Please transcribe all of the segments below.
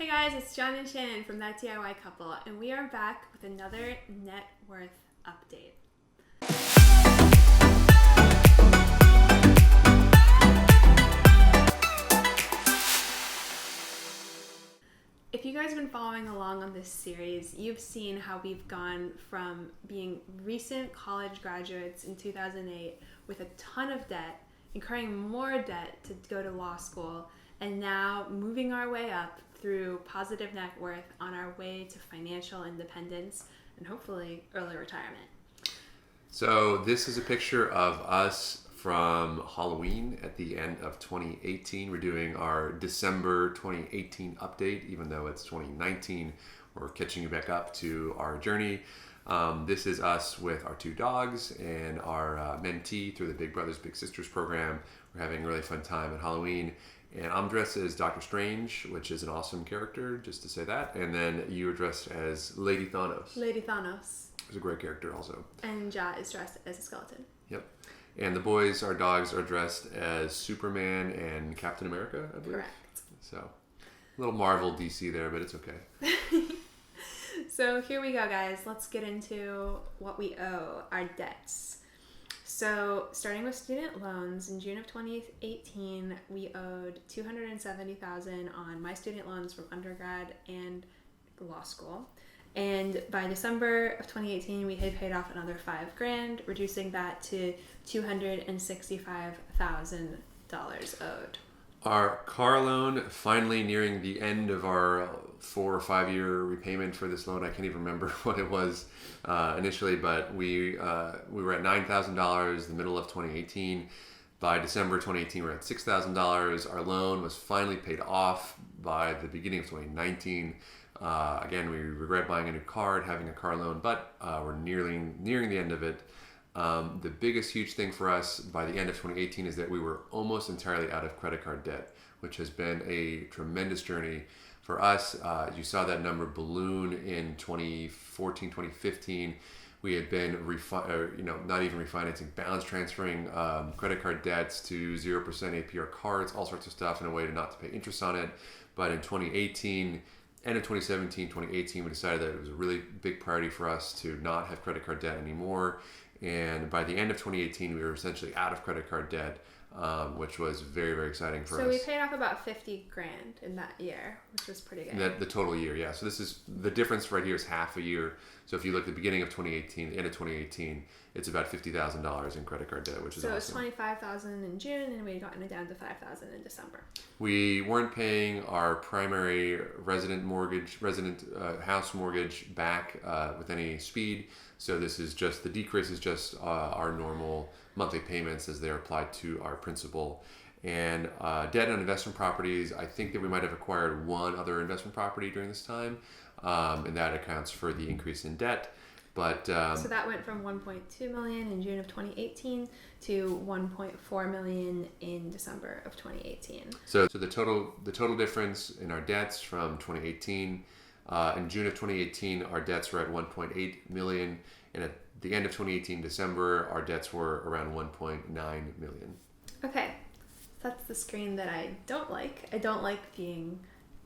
Hey guys, it's John and Shannon from That DIY Couple, and we are back with another net worth update. If you guys have been following along on this series, you've seen how we've gone from being recent college graduates in 2008 with a ton of debt, incurring more debt to go to law school, and now moving our way up through positive net worth on our way to financial independence and hopefully early retirement. So this is a picture of us from Halloween at the end of 2018. We're doing our December 2018 update, even though it's 2019. We're catching you back up to our journey. This is us with our two dogs and our mentee through the Big Brothers Big Sisters program. We're having a really fun time at Halloween. And I'm dressed as Dr. Strange, which is an awesome character, just to say that. And then you were dressed as Lady Thanos. Lady Thanos. Who's a great character also. And Ja is dressed as a skeleton. Yep. And the boys, our dogs, are dressed as Superman and Captain America, I believe. Correct. So, a little Marvel DC there, but it's okay. So here we go, guys. Let's get into what we owe, our debts. So starting with student loans, in June of 2018, we owed $270,000 on my student loans from undergrad and law school. And by December of 2018, we had paid off another $5,000, reducing that to $265,000 owed. Our car loan, finally nearing the end of our 4 or 5 year repayment for this loan. I can't even remember what it was initially, but we were at $9,000 the middle of 2018. By December 2018, we're at $6,000. Our loan was finally paid off by the beginning of 2019. Again, we regret buying a new car and having a car loan, but we're nearing the end of it. The biggest huge thing for us by the end of 2018 is that we were almost entirely out of credit card debt, which has been a tremendous journey for us. You saw that number balloon in 2014, 2015. We had been not even refinancing, balance transferring credit card debts to 0% APR cards, all sorts of stuff in a way to not to pay interest on it. But in 2018, end of 2017, 2018, we decided that it was a really big priority for us to not have credit card debt anymore. And by the end of 2018, we were essentially out of credit card debt, which was very, very exciting for us. So we paid off about $50,000 in that year, which was pretty good. The total year, yeah. So this is the difference right here is half a year. So if you look at the beginning of 2018, the end of 2018, it's about $50,000 in credit card debt, which is awesome. So it was $25,000 in June, and we had gotten it down to $5,000 in December. We weren't paying our primary resident house mortgage back with any speed. So this is just, the decrease is just our normal monthly payments as they're applied to our principal. And debt on investment properties, I think that we might have acquired one other investment property during this time, and that accounts for the increase in debt. But so that went from $1.2 million in June of 2018 to $1.4 million in December of 2018. So the total difference in our debts from 2018, in June of 2018, our debts were at $1.8 million, and at the end of 2018, December, our debts were around $1.9 million. Okay, that's the screen that I don't like. I don't like being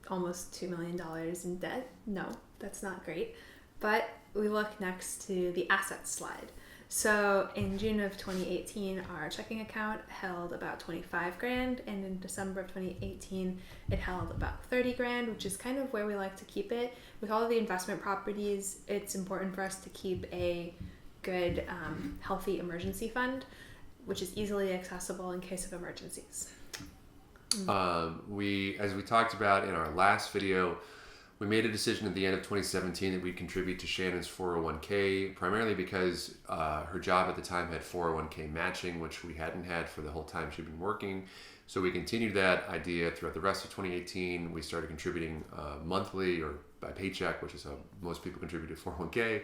almost $2 million in debt. No, that's not great. But we look next to the assets slide. So in June of 2018, our checking account held about $25,000, and in December of 2018, it held about $30,000, which is kind of where we like to keep it. With all of the investment properties, it's important for us to keep a good, healthy emergency fund, which is easily accessible in case of emergencies. As we talked about in our last video, we made a decision at the end of 2017 that we'd contribute to Shannon's 401k, primarily because her job at the time had 401k matching, which we hadn't had for the whole time she'd been working. So we continued that idea throughout the rest of 2018. We started contributing monthly or by paycheck, which is how most people contribute to 401k.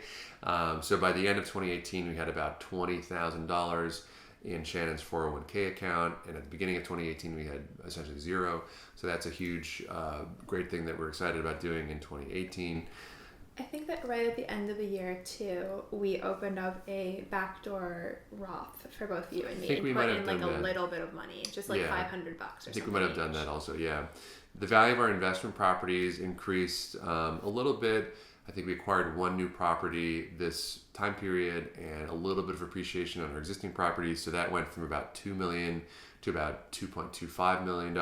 So by the end of 2018, we had about $20,000 in Shannon's 401k account, and at the beginning of 2018 we had essentially zero. So that's a huge great thing that we're excited about doing in 2018. I think that right at the end of the year too, we opened up a backdoor Roth for both you and me, and put in like a little bit of money, just like $500 or something. I think we might have done that also. Yeah, the value of our investment properties increased a little bit. I think we acquired one new property this time period and a little bit of appreciation on our existing properties. So that went from about $2 million to about $2.25 million.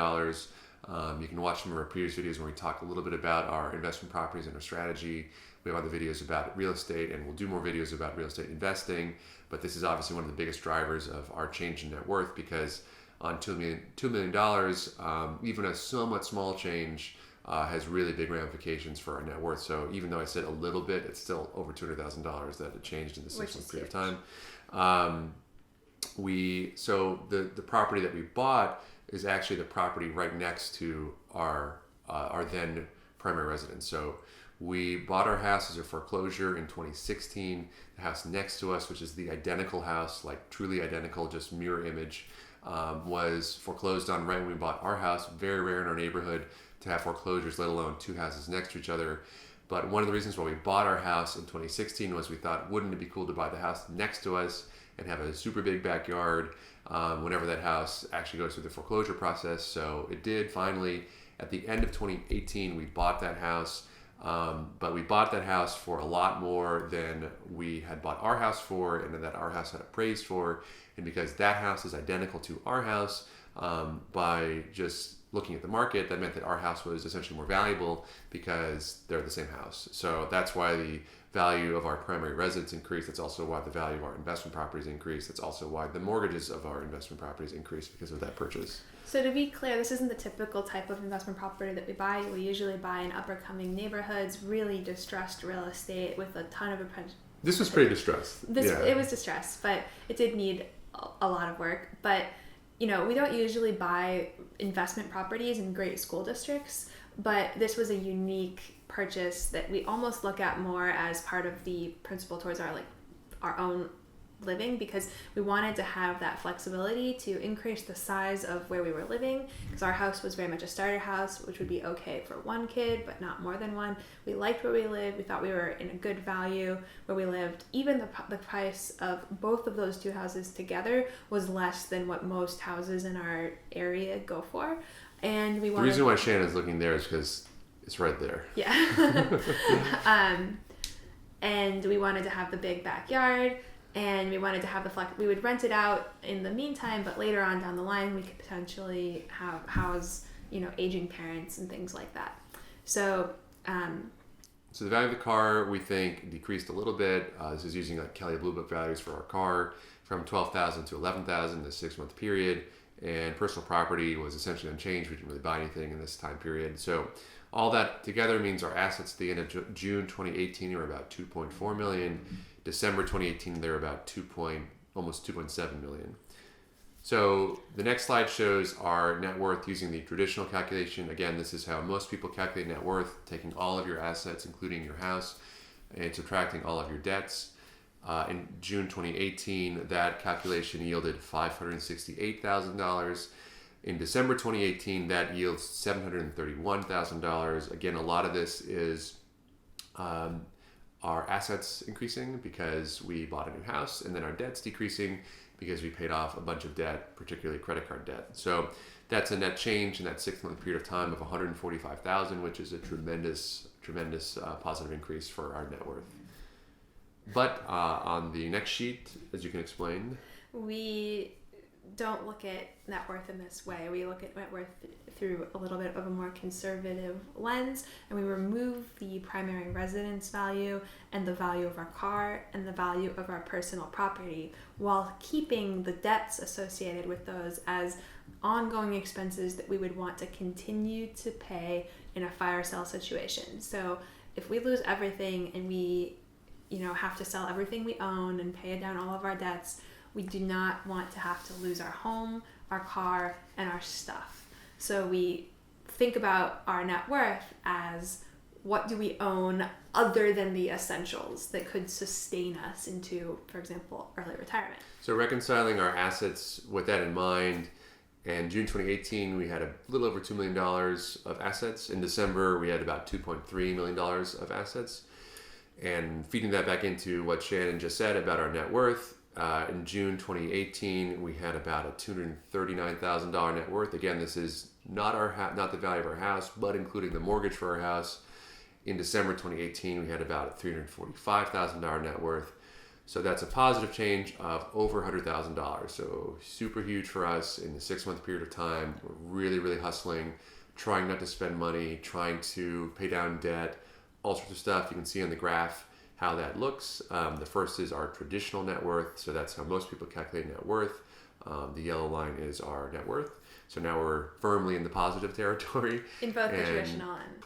You can watch some of our previous videos when we talk a little bit about our investment properties and our strategy. We have other videos about real estate, and we'll do more videos about real estate investing. But this is obviously one of the biggest drivers of our change in net worth, because on $2 million, even a somewhat small change has really big ramifications for our net worth. So even though I said a little bit, it's still over $200,000 that it changed in the 6-month period of time. So the property that we bought is actually the property right next to our then primary residence. So we bought our house as a foreclosure in 2016. The house next to us, which is the identical house, like truly identical, just mirror image, was foreclosed on right when we bought our house. Very rare in our neighborhood to have foreclosures, let alone two houses next to each other. But one of the reasons why we bought our house in 2016 was we thought, wouldn't it be cool to buy the house next to us and have a super big backyard whenever that house actually goes through the foreclosure process. So it did finally. At the end of 2018, we bought that house, but we bought that house for a lot more than we had bought our house for, and that our house had appraised for. And because that house is identical to our house, by just looking at the market, that meant that our house was essentially more valuable because they're the same house. So that's why the value of our primary residence increased. That's also why the value of our investment properties increased. That's also why the mortgages of our investment properties increased because of that purchase. So to be clear, this isn't the typical type of investment property that we buy. We usually buy in upper-coming neighborhoods, really distressed real estate with a ton of This was pretty distressed. It was distressed, but it did need a lot of work. But we don't usually buy investment properties in great school districts, but this was a unique purchase that we almost look at more as part of the principle towards our own living, because we wanted to have that flexibility to increase the size of where we were living, because our house was very much a starter house, which would be okay for one kid but not more than one. We liked where we lived. We thought we were in a good value where we lived. Even the price of both of those two houses together was less than what most houses in our area go for. And the reason why Shannon's looking there is because it's right there. Yeah. And we wanted to have the big backyard, and we wanted to have the flex. We would rent it out in the meantime, but later on down the line, we could potentially house aging parents and things like that. So the value of the car, we think, decreased a little bit. This is using Kelley Blue Book values for our car, from $12,000 to $11,000 in the 6-month period. And personal property was essentially unchanged. We didn't really buy anything in this time period. So all that together means our assets at the end of June 2018 were about $2.4 million. December 2018, they were about almost $2.7 million. So the next slide shows our net worth using the traditional calculation. Again, this is how most people calculate net worth, taking all of your assets, including your house, and subtracting all of your debts. In June 2018, that calculation yielded $568,000. In December 2018, that yields $731,000. Again, a lot of this is our assets increasing because we bought a new house, and then our debts decreasing because we paid off a bunch of debt, particularly credit card debt. So that's a net change in that 6-month period of time of $145,000, which is a tremendous positive increase for our net worth. But on the next sheet, as you can explain, we don't look at net worth in this way. We look at net worth through a little bit of a more conservative lens, and we remove the primary residence value and the value of our car and the value of our personal property, while keeping the debts associated with those as ongoing expenses that we would want to continue to pay in a fire sale situation. So if we lose everything and we have to sell everything we own and pay down all of our debts, we do not want to have to lose our home, our car, and our stuff. So we think about our net worth as, what do we own other than the essentials that could sustain us into, for example, early retirement? So reconciling our assets with that in mind, in June 2018, we had a little over $2 million of assets. In December, we had about $2.3 million of assets. And feeding that back into what Shannon just said about our net worth, in June 2018, we had about a $239,000 net worth. Again, this is not not the value of our house, but including the mortgage for our house. In December 2018, we had about a $345,000 net worth. So that's a positive change of over $100,000. So super huge for us in the 6-month period of time. We're really, really hustling, trying not to spend money, trying to pay down debt, all sorts of stuff. You can see on the graph how that looks. The first is our traditional net worth. So that's how most people calculate net worth. The yellow line is our net worth. So now we're firmly in the positive territory. In both the traditional and...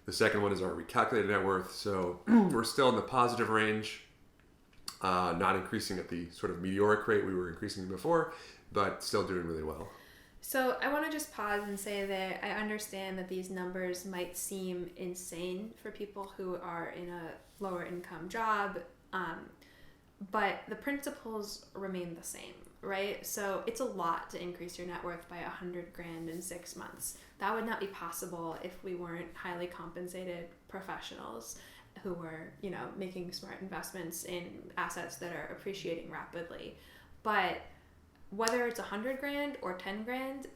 The second one is our recalculated net worth. So we're still in the positive range, not increasing at the sort of meteoric rate we were increasing before, but still doing really well. So I want to just pause and say that I understand that these numbers might seem insane for people who are in a lower income job, but the principles remain the same, right? So it's a lot to increase your net worth by $100,000 in 6 months. That would not be possible if we weren't highly compensated professionals who were, making smart investments in assets that are appreciating rapidly. But whether it's $100,000 or $10,000,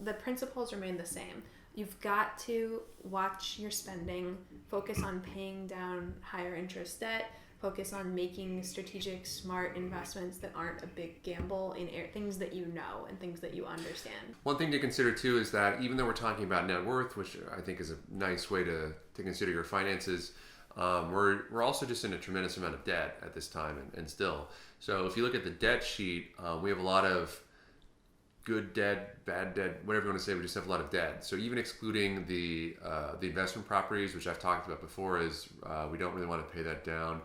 the principles remain the same. You've got to watch your spending, focus on paying down higher interest debt, focus on making strategic, smart investments that aren't a big gamble in things that you know and things that you understand. One thing to consider too is that even though we're talking about net worth, which I think is a nice way to consider your finances, we're also just in a tremendous amount of debt at this time and still. So if you look at the debt sheet, we have a lot of good debt, bad debt, whatever you want to say. We just have a lot of debt. So even excluding the investment properties, which I've talked about before, is we don't really want to pay that down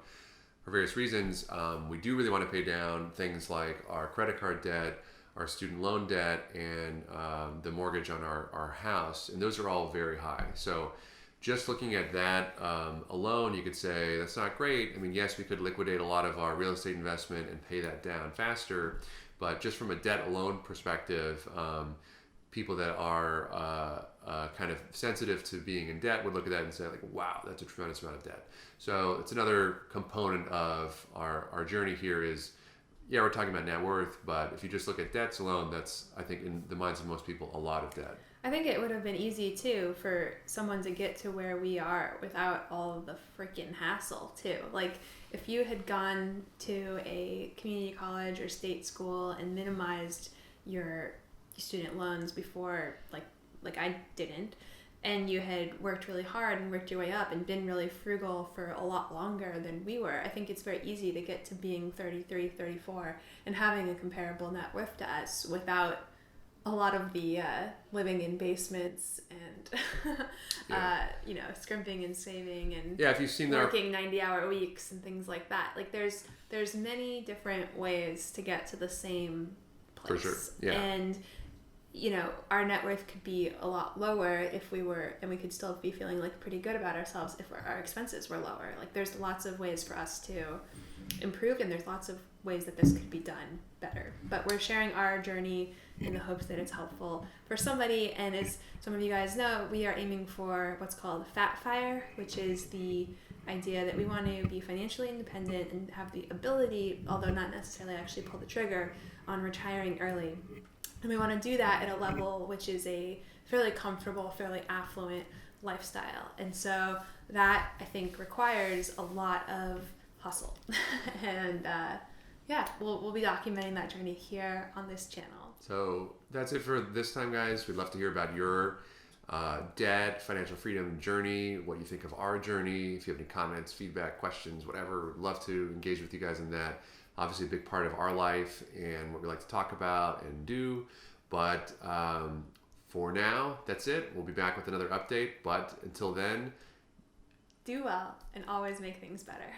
for various reasons. We do really want to pay down things like our credit card debt, our student loan debt, and the mortgage on our house. And those are all very high. So just looking at that alone, you could say that's not great. I mean, yes, we could liquidate a lot of our real estate investment and pay that down faster. But just from a debt alone perspective, people that are kind of sensitive to being in debt would look at that and say, like, wow, that's a tremendous amount of debt. So it's another component of our journey here is, yeah, we're talking about net worth, but if you just look at debts alone, that's, I think, in the minds of most people, a lot of debt. I think it would have been easy, too, for someone to get to where we are without all of the freaking hassle, too. Like, if you had gone to a community college or state school and minimized your student loans before, like I didn't, and you had worked really hard and worked your way up and been really frugal for a lot longer than we were, I think it's very easy to get to being 33, 34 and having a comparable net worth to us without a lot of the living in basements and scrimping and saving and if you've seen working 90-hour weeks and things like that. Like there's many different ways to get to the same place. For sure. Yeah. And our net worth could be a lot lower if we were, and we could still be feeling like pretty good about ourselves if our expenses were lower. Like there's lots of ways for us to improve, and there's lots of ways that this could be done better. But we're sharing our journey in the hopes that it's helpful for somebody. And as some of you guys know, we are aiming for what's called FatFIRE, which is the idea that we want to be financially independent and have the ability, although not necessarily actually pull the trigger, on retiring early. And we want to do that at a level which is a fairly comfortable, fairly affluent lifestyle. And so that, I think, requires a lot of hustle. And we'll be documenting that journey here on this channel. So that's it for this time, guys. We'd love to hear about your debt, financial freedom journey, what you think of our journey. If you have any comments, feedback, questions, whatever, we'd love to engage with you guys in that. Obviously a big part of our life and what we like to talk about and do. But for now, that's it. We'll be back with another update. But until then, do well and always make things better.